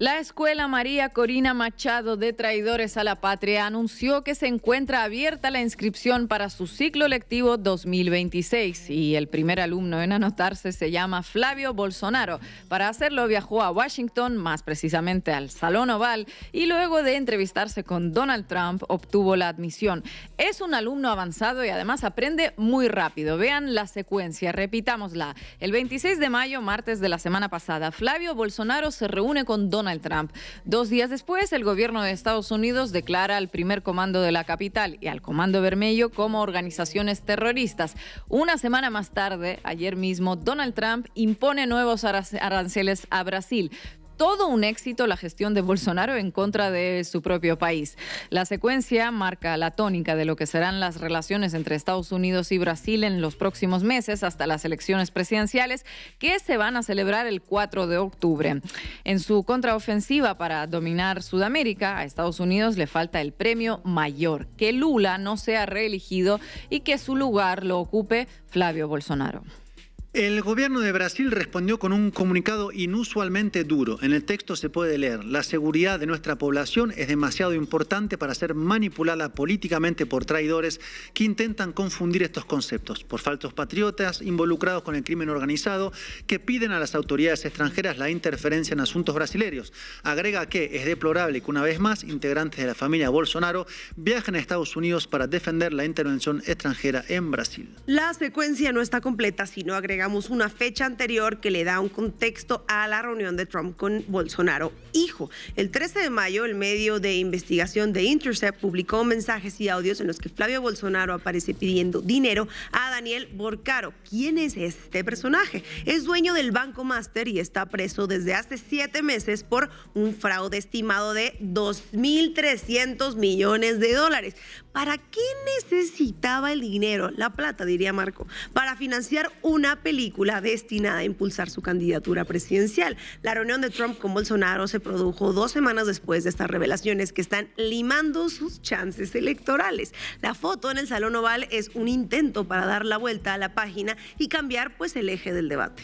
La Escuela María Corina Machado de Traidores a la Patria anunció que se encuentra abierta la inscripción para su ciclo lectivo 2026 y el primer alumno en anotarse se llama Flavio Bolsonaro. Para hacerlo viajó a Washington, más precisamente al Salón Oval, y luego de entrevistarse con Donald Trump obtuvo la admisión. Es un alumno avanzado y además aprende muy rápido. Vean la secuencia, repitámosla. El 26 de mayo, martes de la semana pasada, Flavio Bolsonaro se reúne con Donald Trump. 2 días después, el gobierno de Estados Unidos declara al primer comando de la capital y al Comando Vermelho como organizaciones terroristas. Una semana más tarde, ayer mismo, Donald Trump impone nuevos aranceles a Brasil. Todo un éxito la gestión de Bolsonaro en contra de su propio país. La secuencia marca la tónica de lo que serán las relaciones entre Estados Unidos y Brasil en los próximos meses hasta las elecciones presidenciales que se van a celebrar el 4 de octubre. En su contraofensiva para dominar Sudamérica, a Estados Unidos le falta el premio mayor, que Lula no sea reelegido y que su lugar lo ocupe Flavio Bolsonaro. El gobierno de Brasil respondió con un comunicado inusualmente duro. En el texto se puede leer: la seguridad de nuestra población es demasiado importante para ser manipulada políticamente por traidores que intentan confundir estos conceptos, por falsos patriotas involucrados con el crimen organizado que piden a las autoridades extranjeras la interferencia en asuntos brasileños. Agrega que es deplorable que una vez más integrantes de la familia Bolsonaro viajen a Estados Unidos para defender la intervención extranjera en Brasil. La secuencia no está completa si no agrega una fecha anterior que le da un contexto a la reunión de Trump con Bolsonaro hijo. El 13 de mayo, el medio de investigación The Intercept publicó mensajes y audios en los que Flavio Bolsonaro aparece pidiendo dinero a Daniel Borcaro. ¿Quién es este personaje? Es dueño del Banco Master y está preso desde hace 7 meses por un fraude estimado de $2.300 millones. ¿Para qué necesitaba el dinero? La plata, diría Marco, para financiar una película destinada a impulsar su candidatura presidencial. La reunión de Trump con Bolsonaro se produjo 2 semanas después de estas revelaciones que están limando sus chances electorales. La foto en el Salón Oval es un intento para dar la vuelta a la página y cambiar pues el eje del debate.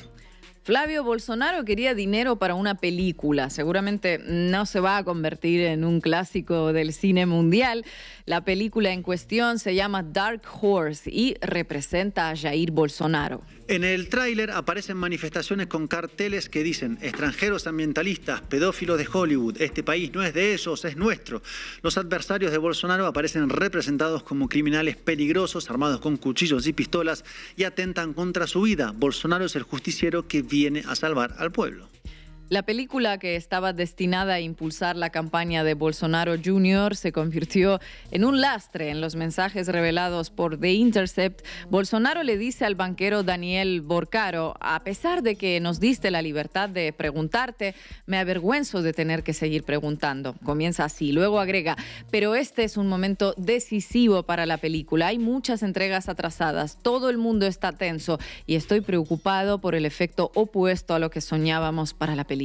Flavio Bolsonaro quería dinero para una película. Seguramente no se va a convertir en un clásico del cine mundial. La película en cuestión se llama Dark Horse y representa a Jair Bolsonaro. En el tráiler aparecen manifestaciones con carteles que dicen: extranjeros ambientalistas, pedófilos de Hollywood, este país no es de esos, es nuestro. Los adversarios de Bolsonaro aparecen representados como criminales peligrosos, armados con cuchillos y pistolas y atentan contra su vida. Bolsonaro es el justiciero que viene a salvar al pueblo. La película, que estaba destinada a impulsar la campaña de Bolsonaro Jr., se convirtió en un lastre. En los mensajes revelados por The Intercept, Bolsonaro le dice al banquero Daniel Borcaro: a pesar de que nos diste la libertad de preguntarte, me avergüenzo de tener que seguir preguntando. Comienza así. Luego agrega: pero este es un momento decisivo para la película. Hay muchas entregas atrasadas, todo el mundo está tenso y estoy preocupado por el efecto opuesto a lo que soñábamos para la película.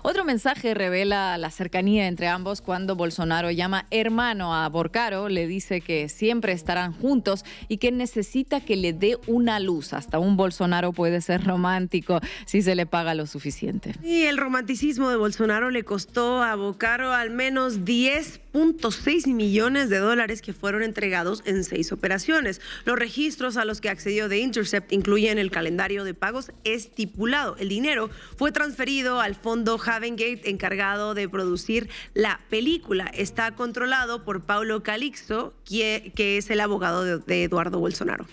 Otro mensaje revela la cercanía entre ambos cuando Bolsonaro llama hermano a Borcaro, le dice que siempre estarán juntos y que necesita que le dé una luz. Hasta un Bolsonaro puede ser romántico si se le paga lo suficiente. Y el romanticismo de Bolsonaro le costó a Borcaro al menos $10.6 millones que fueron entregados en 6 operaciones. Los registros a los que accedió The Intercept incluyen el calendario de pagos estipulado. El dinero fue transferido al fondo Havengate encargado de producir la película. Está controlado por Paulo Calixto, que es el abogado de Eduardo Bolsonaro.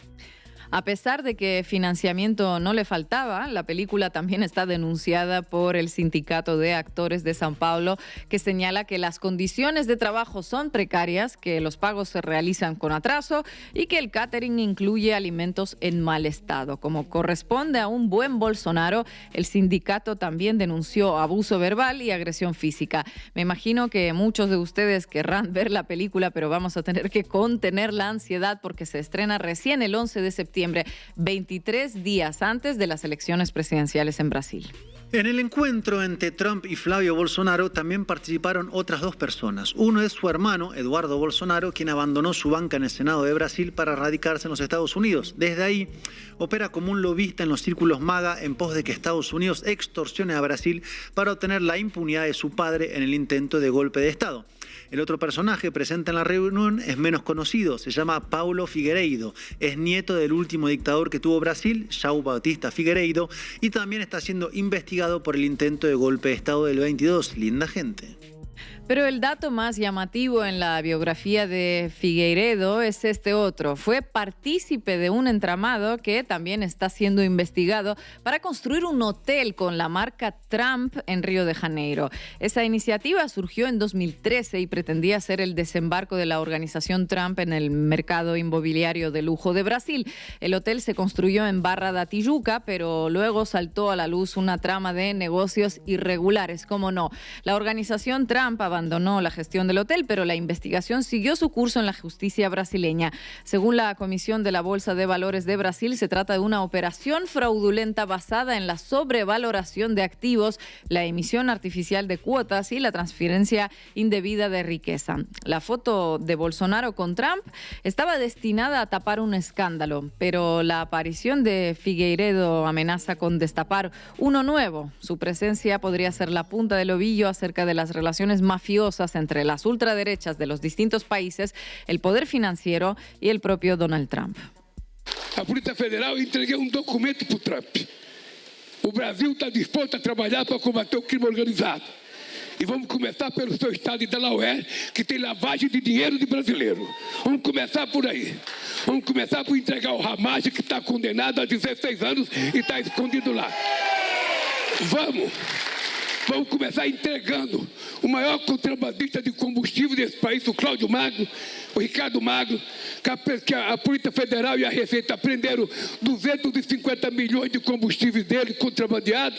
A pesar de que financiamiento no le faltaba, la película también está denunciada por el Sindicato de Actores de São Paulo, que señala que las condiciones de trabajo son precarias, que los pagos se realizan con atraso y que el catering incluye alimentos en mal estado. Como corresponde a un buen Bolsonaro, el sindicato también denunció abuso verbal y agresión física. Me imagino que muchos de ustedes querrán ver la película, pero vamos a tener que contener la ansiedad porque se estrena recién el 11 de septiembre septiembre, 23 días antes de las elecciones presidenciales en Brasil. En el encuentro entre Trump y Flavio Bolsonaro también participaron otras dos personas. Uno es su hermano, Eduardo Bolsonaro, quien abandonó su banca en el Senado de Brasil para radicarse en los Estados Unidos. Desde ahí opera como un lobista en los círculos MAGA en pos de que Estados Unidos extorsione a Brasil para obtener la impunidad de su padre en el intento de golpe de Estado. El otro personaje presente en la reunión es menos conocido, se llama Paulo Figueiredo, es nieto del último dictador que tuvo Brasil, João Batista Figueiredo, y también está siendo investigado por el intento de golpe de Estado del 22. Linda gente. Pero el dato más llamativo en la biografía de Figueiredo es este otro. Fue partícipe de un entramado que también está siendo investigado para construir un hotel con la marca Trump en Río de Janeiro. Esa iniciativa surgió en 2013 y pretendía ser el desembarco de la organización Trump en el mercado inmobiliario de lujo de Brasil. El hotel se construyó en Barra da Tijuca, pero luego saltó a la luz una trama de negocios irregulares. ¿Cómo no? La organización Trump abandonó la gestión del hotel, pero la investigación siguió su curso en la justicia brasileña. Según la Comisión de la Bolsa de Valores de Brasil, se trata de una operación fraudulenta basada en la sobrevaloración de activos, la emisión artificial de cuotas y la transferencia indebida de riqueza. La foto de Bolsonaro con Trump estaba destinada a tapar un escándalo, pero la aparición de Figueiredo amenaza con destapar uno nuevo. Su presencia podría ser la punta del ovillo acerca de las relaciones mafiosas entre las ultraderechas de los distintos países, el poder financiero y el propio Donald Trump. A Polícia Federal entreguei documento para o Trump. O Brasil está disposto a trabalhar para combater o crime organizado. E vamos começar pelo seu estado de Delaware, que tem lavagem de dinheiro de brasileiro. Vamos começar por aí. Vamos começar por entregar o Ramage, que está condenado a 16 anos e está escondido lá. Vamos começar entregando o maior contrabandista de combustível desse país, o Cláudio Magno, o Ricardo Magno, que a Polícia Federal e a Receita prenderam 250 milhões de combustíveis dele contrabandeado.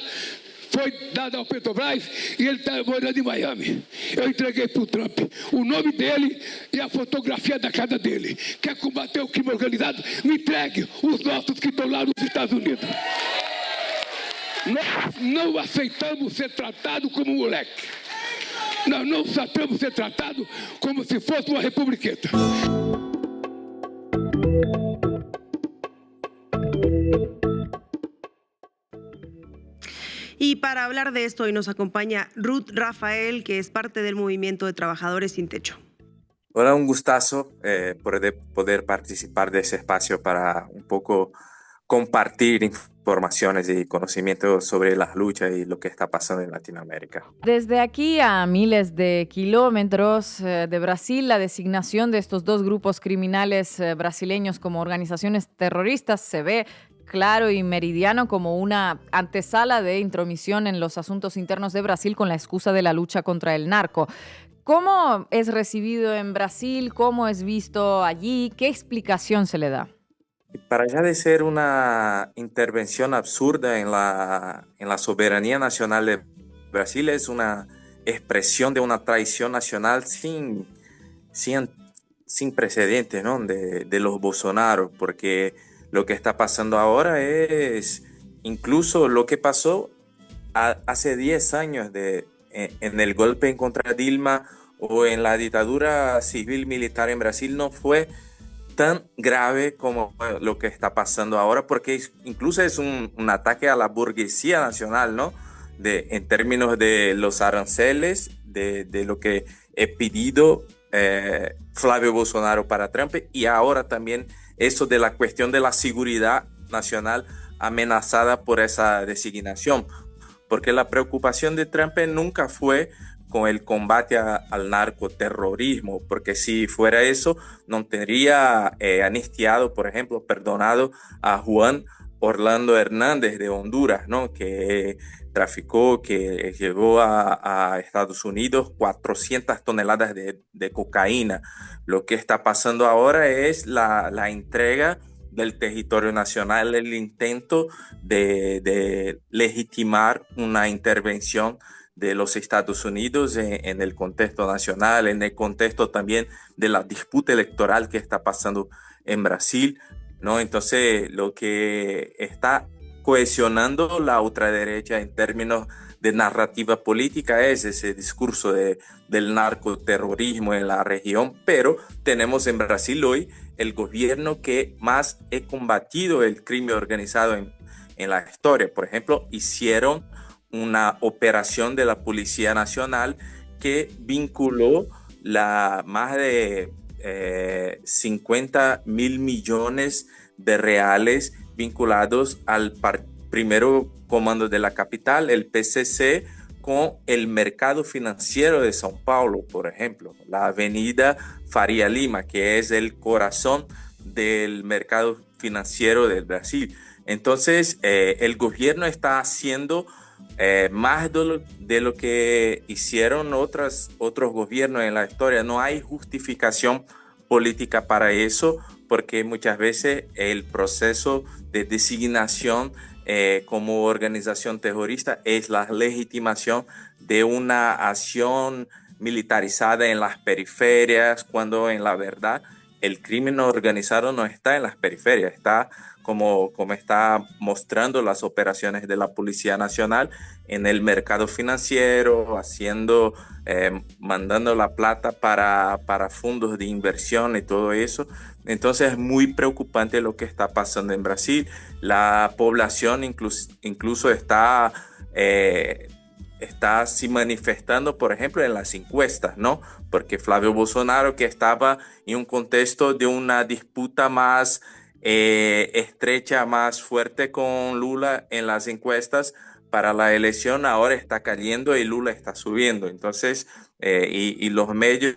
Foi dado ao Petrobras e ele está morando em Miami. Eu entreguei para o Trump o nome dele e a fotografia da casa dele. Quer combater o crime organizado? Me entregue os nossos que estão lá nos Estados Unidos. Nós não aceitamos ser tratado como moleque. Nós não aceitamos ser tratado como se fosse uma republiqueta. Y para hablar de esto hoy nos acompaña Ruth Rafael, que es parte del Movimiento de Trabajadores Sin Techo. Hola, un gustazo poder participar de ese espacio para un poco compartir informaciones y conocimientos sobre las luchas y lo que está pasando en Latinoamérica. Desde aquí a miles de kilómetros de Brasil, la designación de estos dos grupos criminales brasileños como organizaciones terroristas se ve claro y meridiano como una antesala de intromisión en los asuntos internos de Brasil con la excusa de la lucha contra el narco. ¿Cómo es recibido en Brasil? ¿Cómo es visto allí? ¿Qué explicación se le da? Para allá de ser una intervención absurda en la soberanía nacional de Brasil, es una expresión de una traición nacional sin precedentes, ¿no? de los Bolsonaro, porque lo que está pasando ahora es incluso lo que pasó hace 10 años en el golpe en contra Dilma o en la dictadura civil-militar en Brasil. No fue tan grave como lo que está pasando ahora, porque incluso es un ataque a la burguesía nacional, ¿no? En términos de los aranceles, de lo que he pedido Flavio Bolsonaro para Trump, y ahora también eso de la cuestión de la seguridad nacional amenazada por esa designación, porque la preocupación de Trump nunca fue con el combate al narcoterrorismo, porque si fuera eso, no tendría amnistiado, por ejemplo, perdonado a Juan Orlando Hernández de Honduras, ¿no? Que traficó, que llevó a Estados Unidos 400 toneladas de cocaína. Lo que está pasando ahora es la entrega del territorio nacional, el intento de legitimar una intervención de los Estados Unidos en el contexto nacional, en el contexto también de la disputa electoral que está pasando en Brasil. ¿no? Entonces, lo que está cohesionando la ultraderecha en términos de narrativa política es ese discurso del narcoterrorismo en la región, pero tenemos en Brasil hoy el gobierno que más ha combatido el crimen organizado en la historia. Por ejemplo, hicieron una operación de la Policía Nacional que vinculó más de 50 mil millones de reales vinculados al primero comando de la capital, el PCC, con el mercado financiero de São Paulo, por ejemplo, la avenida Faria Lima, que es el corazón del mercado financiero del Brasil. Entonces, el gobierno está haciendo más de lo que hicieron otros gobiernos en la historia. No hay justificación política para eso, porque muchas veces el proceso de designación como organización terrorista es la legitimación de una acción militarizada en las periferias, cuando en la verdad el crimen organizado no está en las periferias, está como está mostrando las operaciones de la Policía Nacional en el mercado financiero, mandando la plata para fondos de inversión y todo eso. Entonces es muy preocupante lo que está pasando en Brasil. La población incluso está así manifestando, por ejemplo, en las encuestas, ¿no? Porque Flávio Bolsonaro, que estaba en un contexto de una disputa más estrecha, más fuerte con Lula en las encuestas para la elección, ahora está cayendo y Lula está subiendo. Entonces, y los medios,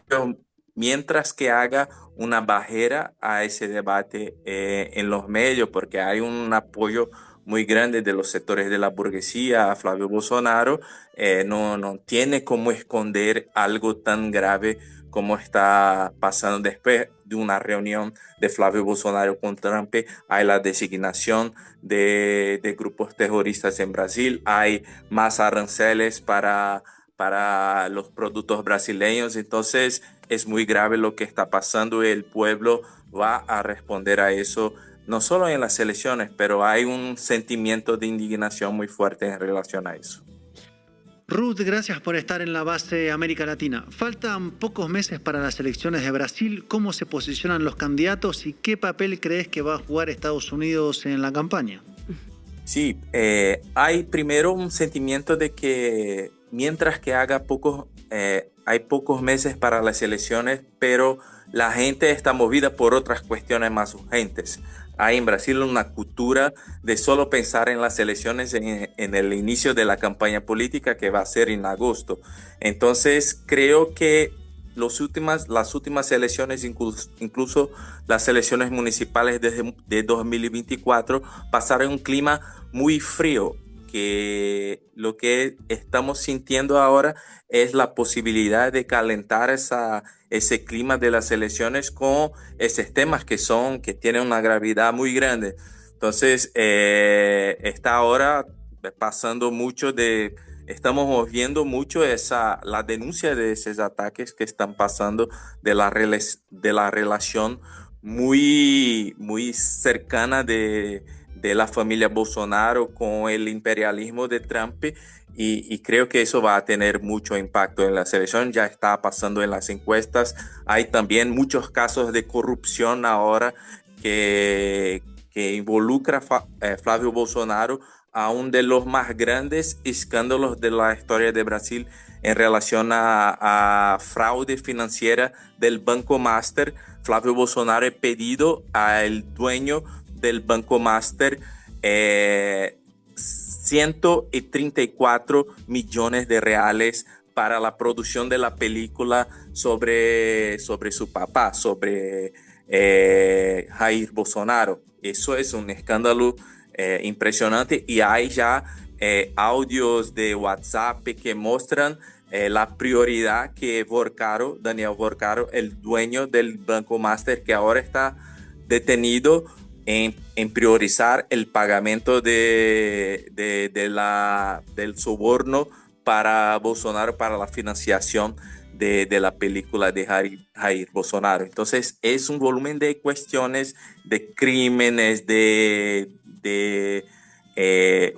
mientras que haga una barrera a ese debate en los medios, porque hay un apoyo muy grande de los sectores de la burguesía a Flávio Bolsonaro, no tiene cómo esconder algo tan grave como está pasando después de una reunión de Flávio Bolsonaro con Trump. Hay la designación de grupos terroristas en Brasil, hay más aranceles para los productos brasileños. Entonces es muy grave lo que está pasando y el pueblo va a responder a eso, no solo en las elecciones, pero hay un sentimiento de indignación muy fuerte en relación a eso. Ruth, gracias por estar en la base América Latina. Faltan pocos meses para las elecciones de Brasil. ¿Cómo se posicionan los candidatos y qué papel crees que va a jugar Estados Unidos en la campaña? Sí, hay primero un sentimiento de que mientras que hay pocos meses para las elecciones, pero la gente está movida por otras cuestiones más urgentes. Hay en Brasil una cultura de solo pensar en las elecciones en el inicio de la campaña política, que va a ser en agosto. Entonces creo que las últimas elecciones, incluso las elecciones municipales de 2024, pasaron un clima muy frío, que lo que estamos sintiendo ahora es la posibilidad de calentar ese clima de las elecciones con esos temas que tienen una gravedad muy grande. Entonces, está ahora pasando mucho estamos viendo mucho la denuncia de esos ataques que están pasando de la relación muy, muy cercana de la familia Bolsonaro con el imperialismo de Trump, y creo que eso va a tener mucho impacto en la elección. Ya está pasando en las encuestas. Hay también muchos casos de corrupción ahora que involucra Flávio Bolsonaro a uno de los más grandes escándalos de la historia de Brasil en relación a fraude financiera del Banco Master. Flávio Bolsonaro ha pedido al dueño del Banco Master 134 millones de reales para la producción de la película sobre su papá, sobre Jair Bolsonaro. Eso es un escándalo impresionante, y hay ya audios de WhatsApp que muestran la prioridad que Daniel Vorcaro, el dueño del Banco Master, que ahora está detenido, en priorizar el pagamento del soborno para Bolsonaro, para la financiación de la película de Jair Bolsonaro. Entonces es un volumen de cuestiones, de crímenes, de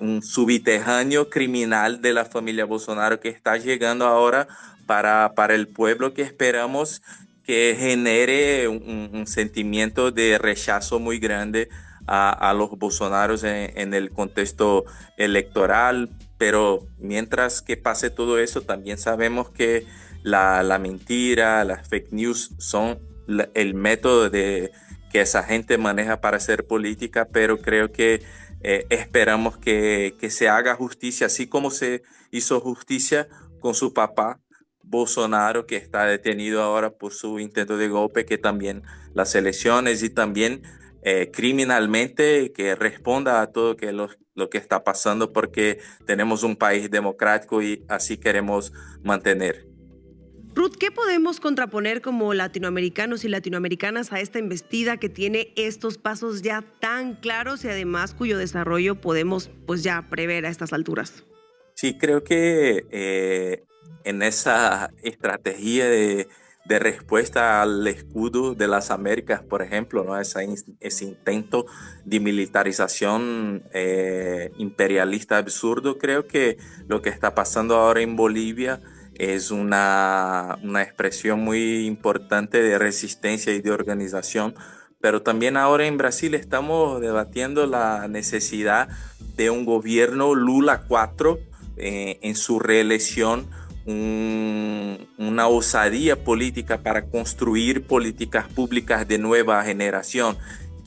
un subterráneo criminal de la familia Bolsonaro que está llegando ahora para el pueblo, que esperamos que genere un sentimiento de rechazo muy grande a los Bolsonaros en el contexto electoral. Pero mientras que pase todo eso, también sabemos que la mentira, las fake news son el método que esa gente maneja para hacer política, pero creo que esperamos que se haga justicia, así como se hizo justicia con su papá Bolsonaro, que está detenido ahora por su intento de golpe, que también las elecciones y también criminalmente que responda a todo lo que está pasando, porque tenemos un país democrático y así queremos mantener. Ruth, ¿qué podemos contraponer como latinoamericanos y latinoamericanas a esta embestida que tiene estos pasos ya tan claros y además cuyo desarrollo podemos pues ya prever a estas alturas? Sí, creo que en esa estrategia de respuesta al escudo de las Américas, por ejemplo, ¿no? Ese intento de militarización imperialista absurdo, creo que lo que está pasando ahora en Bolivia es una expresión muy importante de resistencia y de organización. Pero también ahora en Brasil estamos debatiendo la necesidad de un gobierno Lula 4 en su reelección, una osadía política para construir políticas públicas de nueva generación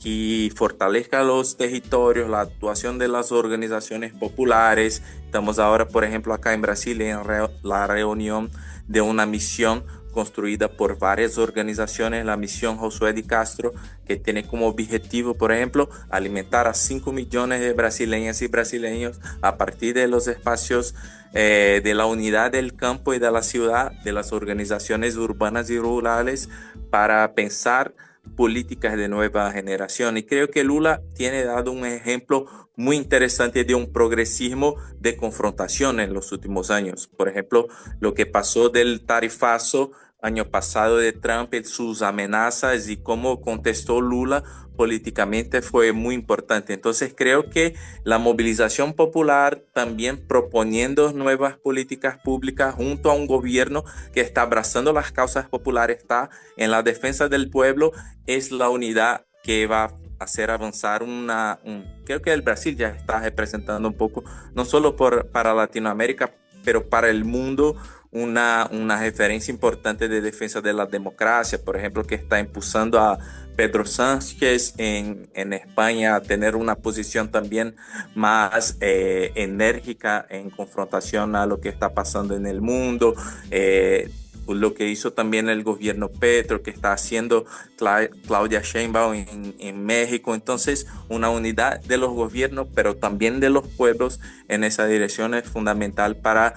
que fortalezca los territorios, la actuación de las organizaciones populares. Estamos ahora, por ejemplo, acá en Brasil en la reunión de una misión construida por varias organizaciones, la misión Josué de Castro, que tiene como objetivo, por ejemplo, alimentar a 5 millones de brasileñas y brasileños a partir de los espacios de la unidad del campo y de la ciudad, de las organizaciones urbanas y rurales, para pensar políticas de nueva generación. Y creo que Lula tiene dado un ejemplo muy interesante de un progresismo de confrontación en los últimos años. Por ejemplo, lo que pasó del tarifazo año pasado de Trump, sus amenazas y cómo contestó Lula políticamente fue muy importante. Entonces creo que la movilización popular, también proponiendo nuevas políticas públicas junto a un gobierno que está abrazando las causas populares, está en la defensa del pueblo, es la unidad que va a hacer avanzar creo que el Brasil ya está representando un poco, no solo para Latinoamérica, pero para el mundo, una referencia importante de defensa de la democracia, por ejemplo, que está impulsando a Pedro Sánchez en España a tener una posición también más enérgica en confrontación a lo que está pasando en el mundo. Lo que hizo también el gobierno Petro, que está haciendo Claudia Sheinbaum en México. Entonces, una unidad de los gobiernos, pero también de los pueblos en esa dirección es fundamental para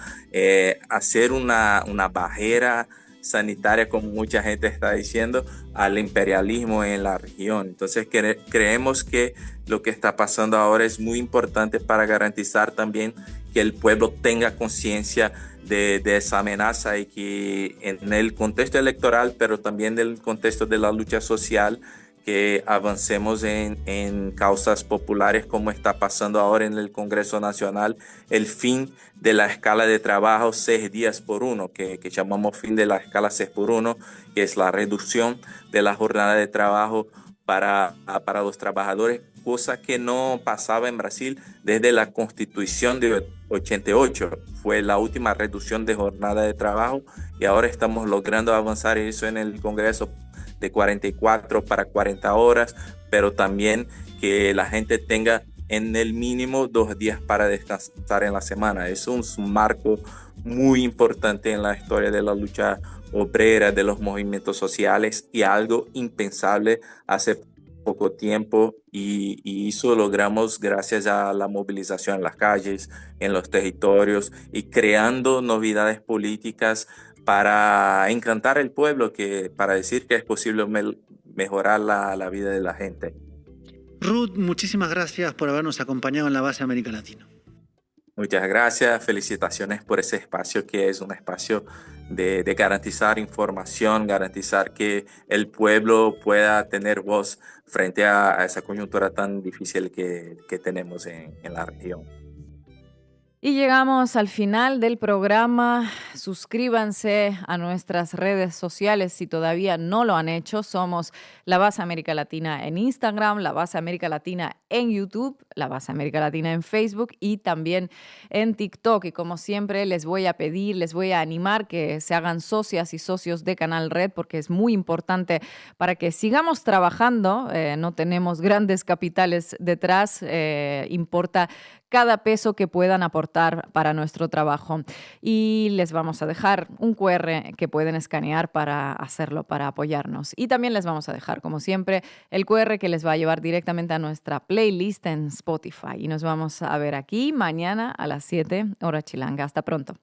hacer una barrera sanitaria, como mucha gente está diciendo, al imperialismo en la región. Entonces creemos que lo que está pasando ahora es muy importante para garantizar también que el pueblo tenga conciencia de esa amenaza y que en el contexto electoral, pero también en el contexto de la lucha social, que avancemos en causas populares, como está pasando ahora en el Congreso Nacional, el fin de la escala de trabajo 6 días por 1, que llamamos fin de la escala 6 por 1, que es la reducción de la jornada de trabajo para los trabajadores, cosa que no pasaba en Brasil desde la Constitución de 88. Fue la última reducción de jornada de trabajo y ahora estamos logrando avanzar eso en el Congreso, de 44 para 40 horas, pero también que la gente tenga en el mínimo 2 días para descansar en la semana. Es un marco muy importante en la historia de la lucha obrera, de los movimientos sociales, y algo impensable hace poco tiempo, y eso logramos gracias a la movilización en las calles, en los territorios, y creando novedades políticas para encantar al pueblo, para decir que es posible mejorar la vida de la gente. Ruth, muchísimas gracias por habernos acompañado en La Base América Latina. Muchas gracias, felicitaciones por ese espacio que es un espacio de garantizar información, garantizar que el pueblo pueda tener voz frente a esa coyuntura tan difícil que tenemos en la región. Y llegamos al final del programa. Suscríbanse a nuestras redes sociales si todavía no lo han hecho. Somos La Base América Latina en Instagram, La Base América Latina en YouTube, La Base América Latina en Facebook y también en TikTok. Y como siempre les voy a pedir, les voy a animar que se hagan socias y socios de Canal Red porque es muy importante para que sigamos trabajando. No tenemos grandes capitales detrás. Importa cada peso que puedan aportar para nuestro trabajo. Y les vamos a dejar un QR que pueden escanear para hacerlo, para apoyarnos. Y también les vamos a dejar, como siempre, el QR que les va a llevar directamente a nuestra playlist en Spotify. Y nos vamos a ver aquí mañana a las 7 hora chilanga. Hasta pronto.